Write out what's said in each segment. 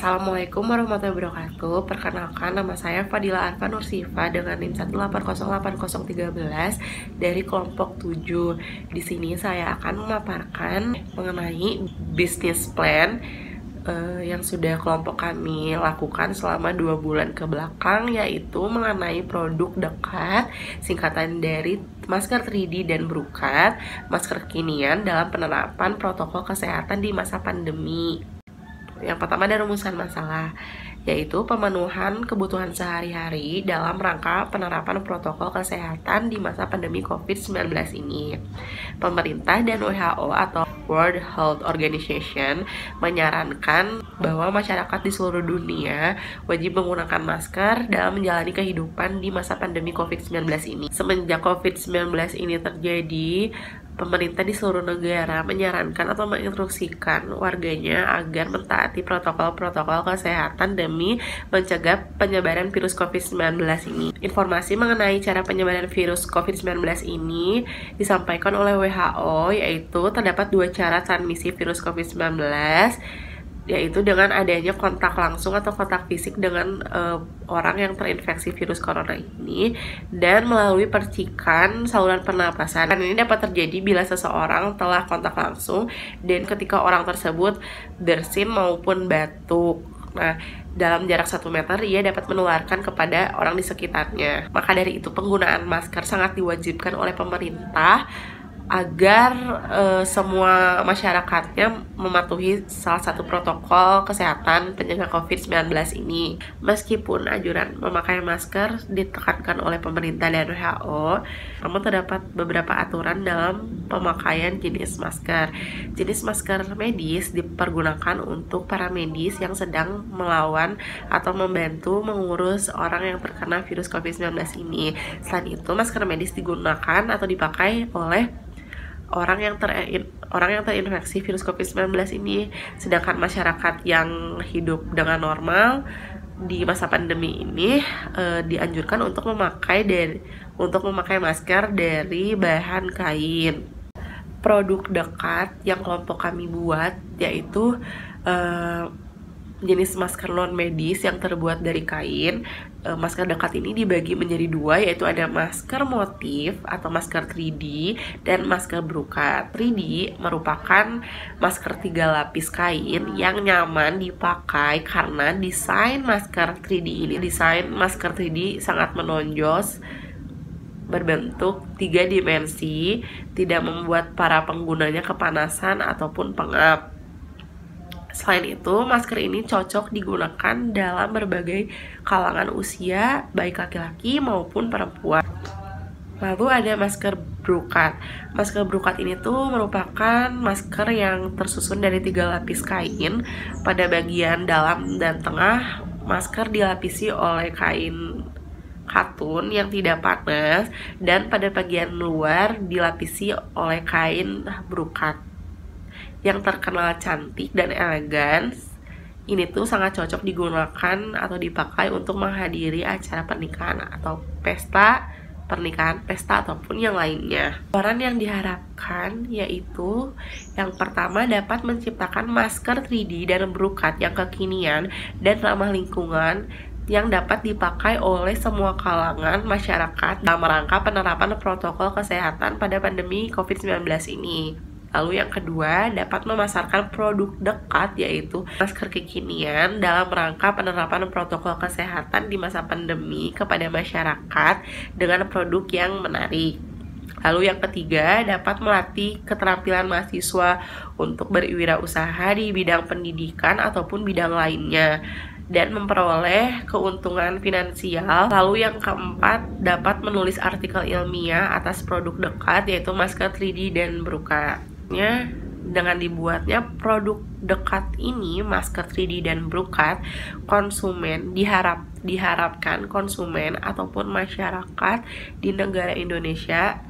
Assalamualaikum warahmatullahi wabarakatuh. Perkenalkan, nama saya Fadila Arfa Nursifa dengan NIM 1808013 dari kelompok 7. Di sini saya akan memaparkan mengenai bisnis plan yang sudah kelompok kami lakukan selama 2 bulan ke belakang, yaitu mengenai produk dekat, singkatan dari masker 3D dan Brukat, masker kekinian dalam penerapan protokol kesehatan di masa pandemi. Yang pertama ada rumusan masalah, yaitu pemenuhan kebutuhan sehari-hari dalam rangka penerapan protokol kesehatan di masa pandemi COVID-19 ini. Pemerintah dan WHO atau World Health Organization menyarankan bahwa masyarakat di seluruh dunia wajib menggunakan masker dalam menjalani kehidupan di masa pandemi COVID-19 ini. Semenjak COVID-19 ini terjadi, pemerintah di seluruh negara menyarankan atau menginstruksikan warganya agar mentaati protokol-protokol kesehatan demi mencegah penyebaran virus COVID-19 ini. Informasi mengenai cara penyebaran virus COVID-19 ini disampaikan oleh WHO, yaitu terdapat 2 cara transmisi virus COVID-19, yaitu dengan adanya kontak langsung atau kontak fisik dengan orang yang terinfeksi virus corona ini, dan melalui percikan saluran pernapasan. Dan ini dapat terjadi bila seseorang telah kontak langsung dan ketika orang tersebut bersin maupun batuk. Nah, dalam jarak 1 meter ia dapat menularkan kepada orang di sekitarnya. Maka dari itu penggunaan masker sangat diwajibkan oleh pemerintah agar semua masyarakatnya mematuhi salah satu protokol kesehatan penjaga COVID-19 ini. Meskipun anjuran memakai masker ditekankan oleh pemerintah dan WHO, namun terdapat beberapa aturan dalam pemakaian jenis masker. Jenis masker medis dipergunakan untuk para medis yang sedang melawan atau membantu mengurus orang yang terkena virus COVID-19 ini. Selain itu, masker medis digunakan atau dipakai oleh orang yang terinfeksi virus COVID-19 ini, sedangkan masyarakat yang hidup dengan normal di masa pandemi ini dianjurkan untuk memakai masker dari bahan kain. Produk dekat yang kelompok kami buat yaitu jenis masker non medis yang terbuat dari kain. Masker dekat ini dibagi menjadi 2, yaitu ada masker motif atau masker 3D dan masker Brukat. 3D merupakan masker 3 lapis kain yang nyaman dipakai karena desain masker 3D sangat menonjol, berbentuk 3 dimensi, tidak membuat para penggunanya kepanasan ataupun pengap. Selain itu, masker ini cocok digunakan dalam berbagai kalangan usia, baik laki-laki maupun perempuan. Lalu ada masker Brukat. Masker Brukat ini tuh merupakan masker yang tersusun dari 3 lapis kain. Pada bagian dalam dan tengah, masker dilapisi oleh kain katun yang tidak panas, dan pada bagian luar dilapisi oleh kain Brukat yang terkenal cantik dan elegan. Ini tuh sangat cocok digunakan atau dipakai untuk menghadiri acara pernikahan atau pesta ataupun yang lainnya. Peran yang diharapkan yaitu yang pertama, dapat menciptakan masker 3D dan Brukat yang kekinian dan ramah lingkungan yang dapat dipakai oleh semua kalangan masyarakat dalam rangka penerapan protokol kesehatan pada pandemi COVID-19 ini. Lalu yang kedua, dapat memasarkan produk dekat yaitu masker kekinian dalam rangka penerapan protokol kesehatan di masa pandemi kepada masyarakat dengan produk yang menarik. Lalu yang ketiga, dapat melatih keterampilan mahasiswa untuk berwirausaha di bidang pendidikan ataupun bidang lainnya dan memperoleh keuntungan finansial. Lalu yang keempat, dapat menulis artikel ilmiah atas produk dekat yaitu masker 3D dan Brukat. Dengan dibuatnya produk dekat ini, masker 3D dan Brukat, konsumen diharapkan konsumen ataupun masyarakat di negara Indonesia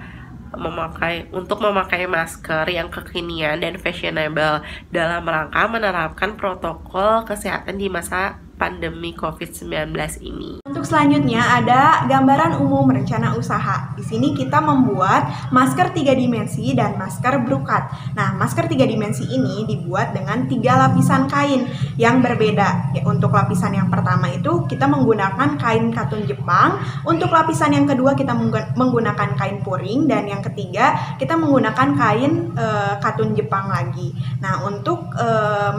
memakai masker yang kekinian dan fashionable dalam rangka menerapkan protokol kesehatan di masa pandemi COVID-19 ini. Untuk selanjutnya ada gambaran umum rencana usaha. Di sini kita membuat masker 3 dimensi dan masker brokat. Nah, masker 3 dimensi ini dibuat dengan 3 lapisan kain yang berbeda. Untuk lapisan yang pertama itu kita menggunakan kain katun Jepang. Untuk lapisan yang kedua kita menggunakan kain puring, dan yang ketiga kita menggunakan kain katun Jepang lagi. Nah, untuk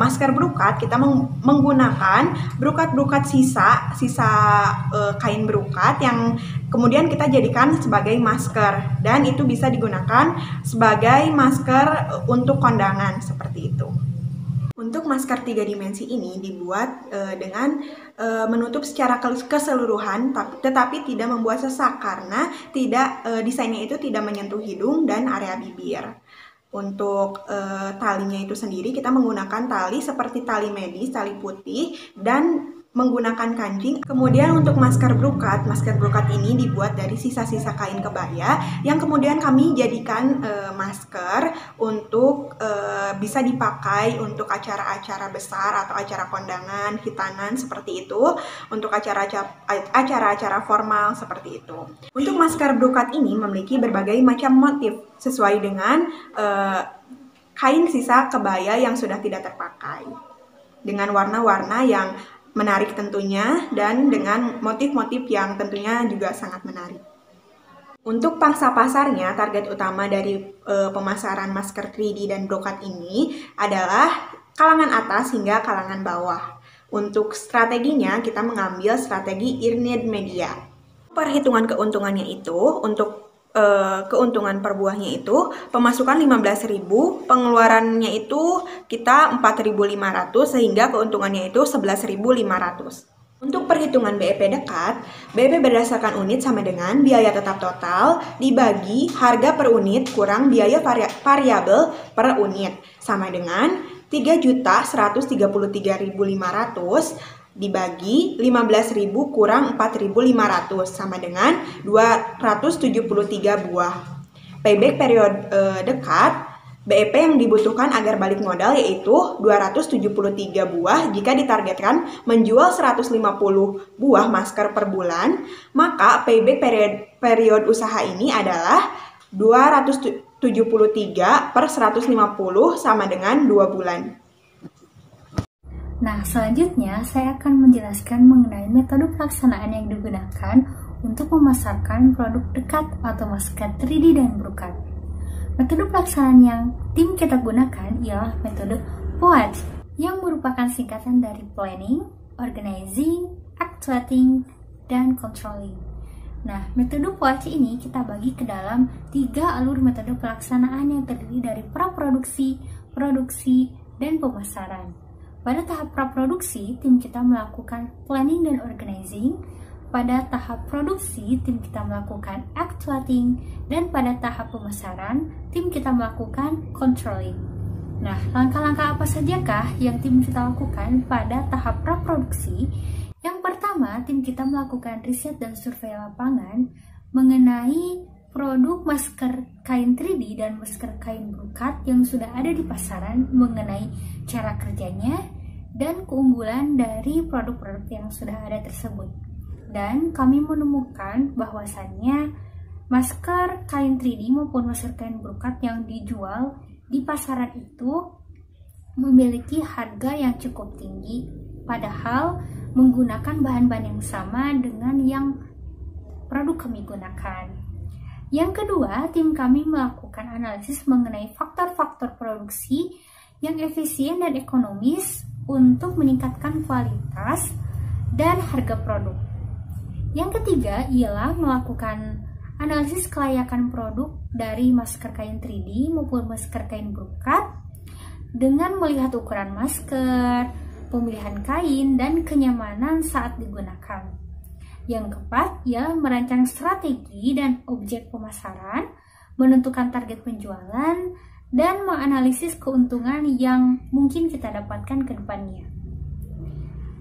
masker brokat kita menggunakan brokat sisa kain brokat yang kemudian kita jadikan sebagai masker, dan itu bisa digunakan sebagai masker untuk kondangan seperti itu. Untuk masker 3 dimensi ini dibuat dengan menutup secara keseluruhan, tetapi tidak membuat sesak karena desainnya itu tidak menyentuh hidung dan area bibir. Untuk talinya itu sendiri kita menggunakan tali seperti tali medis, tali putih, dan menggunakan kancing. Kemudian untuk masker brokat ini dibuat dari sisa-sisa kain kebaya yang kemudian kami jadikan masker untuk bisa dipakai untuk acara-acara besar atau acara kondangan, hitanan seperti itu, untuk acara-acara formal seperti itu. Untuk masker brokat ini memiliki berbagai macam motif sesuai dengan kain sisa kebaya yang sudah tidak terpakai, dengan warna-warna yang menarik tentunya, dan dengan motif-motif yang tentunya juga sangat menarik. Untuk pangsa pasarnya, target utama dari pemasaran masker 3D dan brokat ini adalah kalangan atas hingga kalangan bawah. Untuk strateginya, kita mengambil strategi earned media. Perhitungan keuntungannya itu, untuk keuntungan per buahnya itu pemasukan 15.000, pengeluarannya itu kita 4.500, sehingga keuntungannya itu 11.500. Untuk perhitungan BEP dekat, BEP berdasarkan unit sama dengan biaya tetap total dibagi harga per unit kurang biaya variabel per unit, sama dengan 3.133.500 dibagi 15.000 kurang 4.500 sama dengan 273 buah. Payback periode dekat, BEP yang dibutuhkan agar balik modal yaitu 273 buah. Jika ditargetkan menjual 150 buah masker per bulan, maka payback periode usaha ini adalah 273 per 150 sama dengan 2 bulan. Nah, selanjutnya saya akan menjelaskan mengenai metode pelaksanaan yang digunakan untuk memasarkan produk dekat atau masker 3D dan brokat. Metode pelaksanaan yang tim kita gunakan ialah metode POAC, yang merupakan singkatan dari Planning, Organizing, Actuating, dan Controlling. Nah, metode POAC ini kita bagi ke dalam 3 alur metode pelaksanaan yang terdiri dari praproduksi, produksi, dan pemasaran. Pada tahap praproduksi, tim kita melakukan planning dan organizing. Pada tahap produksi, tim kita melakukan actuating. Dan pada tahap pemasaran, tim kita melakukan controlling. Nah, langkah-langkah apa sajakah yang tim kita lakukan pada tahap praproduksi? Yang pertama, tim kita melakukan riset dan survei lapangan mengenai produk masker kain 3D dan masker kain brokat yang sudah ada di pasaran, mengenai cara kerjanya dan keunggulan dari produk-produk yang sudah ada tersebut. Dan kami menemukan bahwasannya masker kain 3D maupun masker kain brokat yang dijual di pasaran itu memiliki harga yang cukup tinggi, padahal menggunakan bahan-bahan yang sama dengan yang produk kami gunakan. Yang kedua, tim kami melakukan analisis mengenai faktor-faktor produksi yang efisien dan ekonomis untuk meningkatkan kualitas dan harga produk. Yang ketiga ialah melakukan analisis kelayakan produk dari masker kain 3D maupun masker kain brokat dengan melihat ukuran masker, pemilihan kain, dan kenyamanan saat digunakan. Yang keempat ialah merancang strategi dan objek pemasaran, menentukan target penjualan, dan menganalisis keuntungan yang mungkin kita dapatkan ke depannya.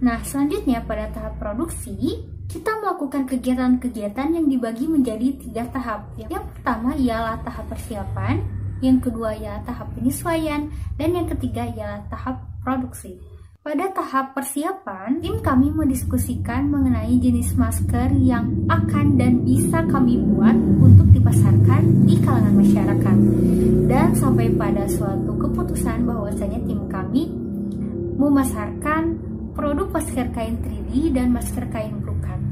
Nah, selanjutnya pada tahap produksi, kita melakukan kegiatan-kegiatan yang dibagi menjadi 3 tahap. Yang pertama ialah tahap persiapan, yang kedua ialah tahap penyesuaian, dan yang ketiga ialah tahap produksi. Pada tahap persiapan, tim kami mendiskusikan mengenai jenis masker yang akan dan bisa kami buat untuk dipasarkan di kalangan masyarakat. Dan sampai pada suatu keputusan bahwasanya tim kami memasarkan produk masker kain 3D dan masker kain brokat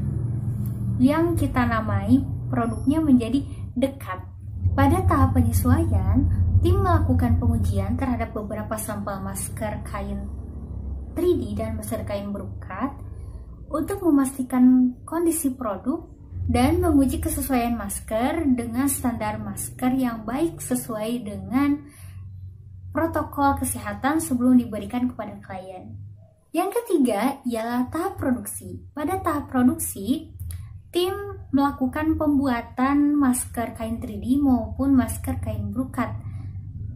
yang kita namai produknya menjadi dekat. Pada tahap penyesuaian, tim melakukan pengujian terhadap beberapa sampel masker kain 3D dan masker kain brokat untuk memastikan kondisi produk dan menguji kesesuaian masker dengan standar masker yang baik sesuai dengan protokol kesehatan sebelum diberikan kepada klien. Yang ketiga ialah tahap produksi. Pada tahap produksi, tim melakukan pembuatan masker kain 3D maupun masker kain brokat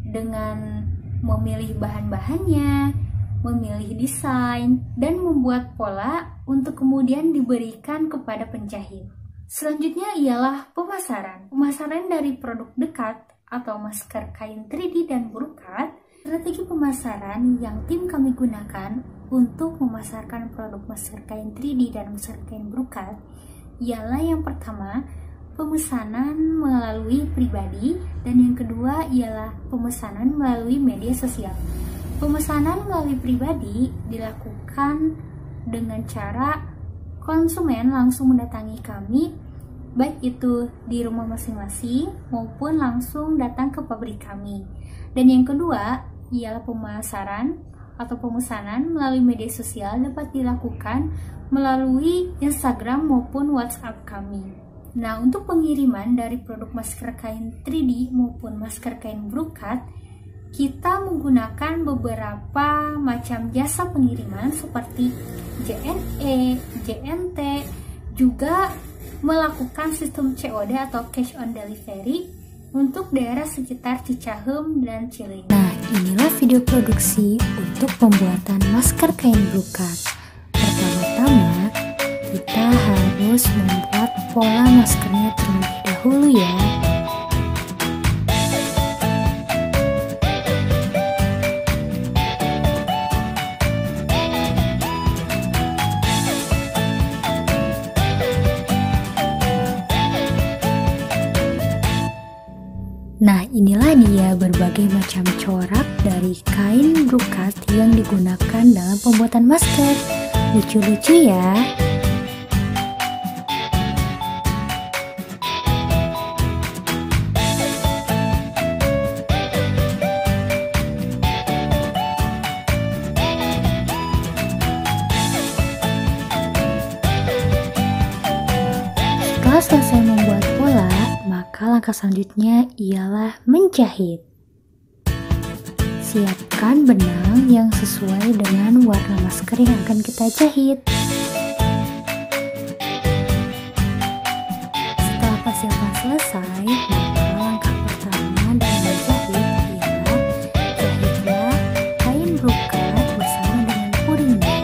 dengan memilih bahan-bahannya, memilih desain, dan membuat pola untuk kemudian diberikan kepada penjahit. Selanjutnya ialah pemasaran. Pemasaran dari produk dekat atau masker kain 3D dan brokat. Strategi pemasaran yang tim kami gunakan untuk memasarkan produk masker kain 3D dan masker kain brokat ialah yang pertama, pemesanan melalui pribadi, dan yang kedua ialah pemesanan melalui media sosial. Pemesanan melalui pribadi dilakukan dengan cara konsumen langsung mendatangi kami, baik itu di rumah masing-masing maupun langsung datang ke pabrik kami. Dan yang kedua ialah pemasaran atau pemesanan melalui media sosial dapat dilakukan melalui Instagram maupun WhatsApp kami. Nah, untuk pengiriman dari produk masker kain 3D maupun masker kain brokat, kita menggunakan beberapa macam jasa pengiriman seperti JNE, JNT, juga melakukan sistem COD atau cash on delivery untuk daerah sekitar Cicahem dan Cileunyi. Nah, inilah video produksi untuk pembuatan masker kain brokat. Pertama-tama, kita harus membuat pola maskernya terlebih dahulu ya. Nah, inilah dia berbagai macam corak dari kain brokat yang digunakan dalam pembuatan masker. Lucu-lucu ya. Setelah selesai membuat pola, maka langkah selanjutnya ialah menjahit. Siapkan benang yang sesuai dengan warna masker yang akan kita jahit. Setelah persiapan selesai, maka langkah pertama dalam menjahit ialah jahitlah kain brokat bersama dengan puringnya.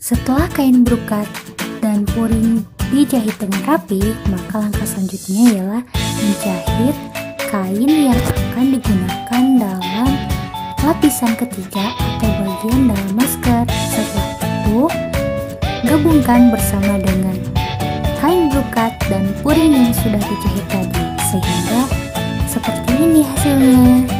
Setelah kain brokat dan puring dijahit dengan rapi, maka langkah selanjutnya ialah menjahit kain yang akan digunakan dalam lapisan ketiga atau bagian dalam masker. Setelah itu, gabungkan bersama dengan kain brokat dan puring yang sudah dijahit tadi, sehingga seperti ini hasilnya.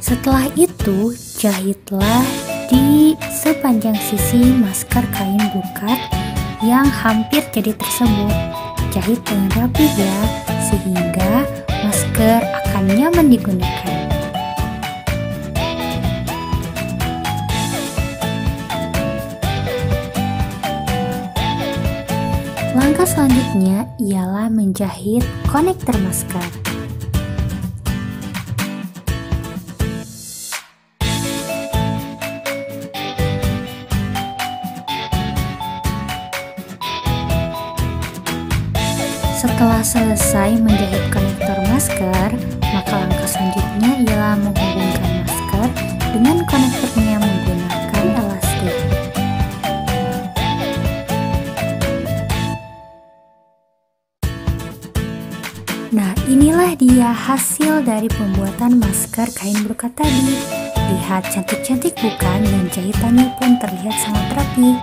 Setelah itu, jahitlah di sepanjang sisi masker kain brokat yang hampir jadi tersebut. Jahit dengan rapi ya, sehingga masker akan nyaman digunakan. selanjutnya ialah menjahit konektor masker. Setelah selesai menjahit konektor masker, maka langkah selanjutnya ialah menghubungkan masker dengan konektornya menggunakan elastik. Nah, inilah dia hasil dari pembuatan masker kain brokat tadi. Lihat cantik-cantik bukan, dan jahitannya pun terlihat sangat rapi.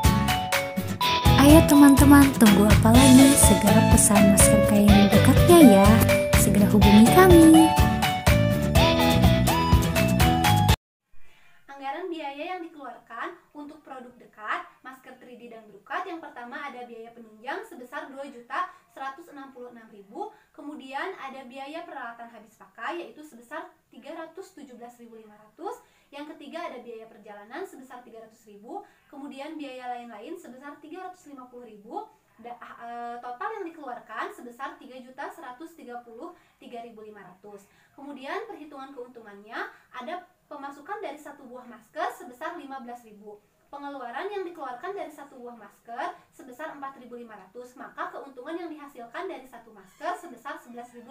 Ayo teman-teman, tunggu apa lagi? Segera pesan masker kain brokatnya ya. Segera hubungi kami. Anggaran biaya yang dikeluarkan untuk produk dekat, masker 3D dan brokat, yang pertama ada biaya penunjang sebesar 2.166.000, kemudian ada biaya peralatan habis pakai yaitu sebesar 317.500, yang ketiga ada biaya perjalanan sebesar 300.000, kemudian biaya lain-lain sebesar 350.000. Total yang dikeluarkan sebesar 3.133.500. Kemudian perhitungan keuntungannya ada pemasukan dari satu buah masker sebesar 15.000. Pengeluaran yang dikeluarkan dari satu buah masker sebesar 4.500, maka keuntungan yang dihasilkan dari satu masker sebesar 11.500.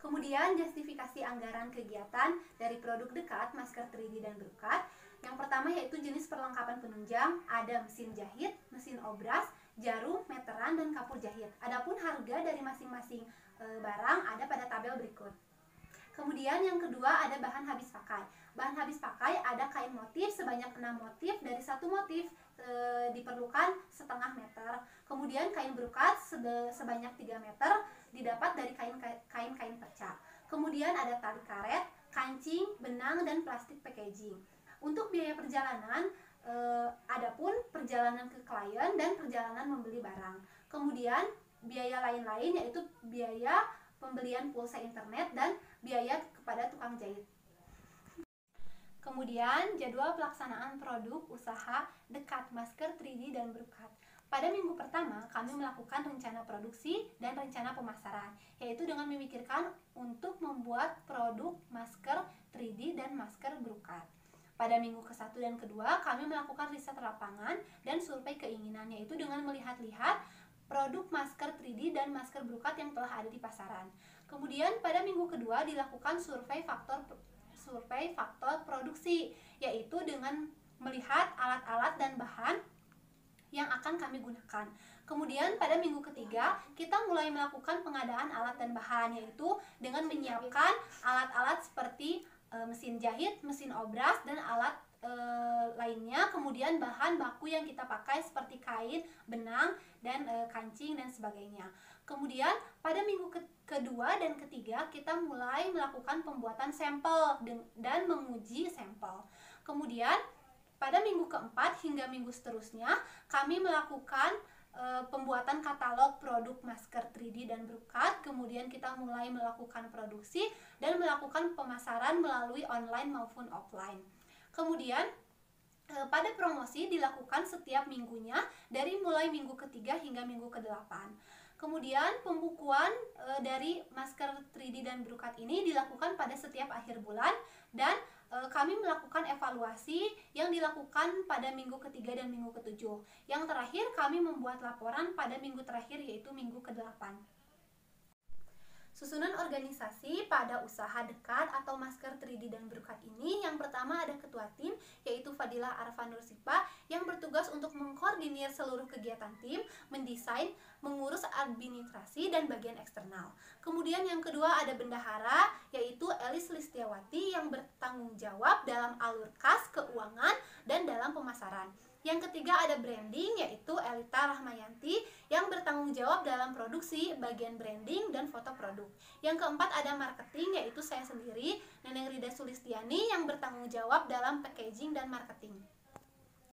Kemudian justifikasi anggaran kegiatan dari produk dekat, masker 3D dan brokat. Yang pertama yaitu jenis perlengkapan penunjang, ada mesin jahit, mesin obras, jarum, meteran, dan kapur jahit. Adapun harga dari masing-masing barang ada pada tabel berikut. Kemudian yang kedua ada bahan habis pakai. Bahan habis pakai ada kain motif sebanyak 6 motif, dari satu motif diperlukan setengah meter. Kemudian kain brokat sebanyak 3 meter didapat dari kain-kain perca. Kemudian ada tali karet, kancing, benang, dan plastik packaging. Untuk biaya perjalanan, adapun perjalanan ke klien dan perjalanan membeli barang. Kemudian biaya lain-lain yaitu biaya pembelian pulsa internet dan biaya kepada tukang jahit. Kemudian jadwal pelaksanaan produk usaha dekat masker 3D dan brokat. Pada minggu pertama, kami melakukan rencana produksi dan rencana pemasaran, yaitu dengan memikirkan untuk membuat produk masker 3D dan masker brokat. Pada minggu ke-1 dan ke-2, kami melakukan riset lapangan dan survei keinginan, yaitu dengan melihat-lihat produk masker 3D dan masker brokat yang telah ada di pasaran. Kemudian pada minggu kedua dilakukan survei faktor produksi, yaitu dengan melihat alat-alat dan bahan yang akan kami gunakan. Kemudian pada minggu ketiga kita mulai melakukan pengadaan alat dan bahan, yaitu dengan menyiapkan alat-alat seperti mesin jahit, mesin obras, dan alat lainnya. Kemudian bahan baku yang kita pakai seperti kain, benang, dan kancing dan sebagainya. Kemudian pada minggu kedua dan ketiga kita mulai melakukan pembuatan sampel dan menguji sampel. Kemudian pada minggu keempat hingga minggu seterusnya kami melakukan pembuatan katalog produk masker 3D dan brokat. Kemudian kita mulai melakukan produksi dan melakukan pemasaran melalui online maupun offline. Kemudian pada promosi dilakukan setiap minggunya dari mulai minggu ketiga hingga minggu ke-8. Kemudian pembukuan dari masker 3D dan brokat ini dilakukan pada setiap akhir bulan, dan kami melakukan evaluasi yang dilakukan pada minggu ketiga dan minggu ke-7. Yang terakhir kami membuat laporan pada minggu terakhir, yaitu minggu ke-8. Susunan organisasi pada usaha dekat atau masker 3D dan brokat ini, yang pertama ada ketua tim, yaitu Fadilah Arfa Nursifa, yang bertugas untuk mengkoordinir seluruh kegiatan tim, mendesain, mengurus administrasi dan bagian eksternal. Kemudian yang kedua ada bendahara, yaitu Elis Listiawati, yang bertanggung jawab dalam alur kas, keuangan, dan dalam pemasaran. Yang ketiga ada branding, yaitu Elita Rahmayanti, yang bertanggung jawab dalam produksi, bagian branding, dan foto produk. Yang keempat ada marketing, yaitu saya sendiri, Neneng Rida Sulistiani, yang bertanggung jawab dalam packaging dan marketing.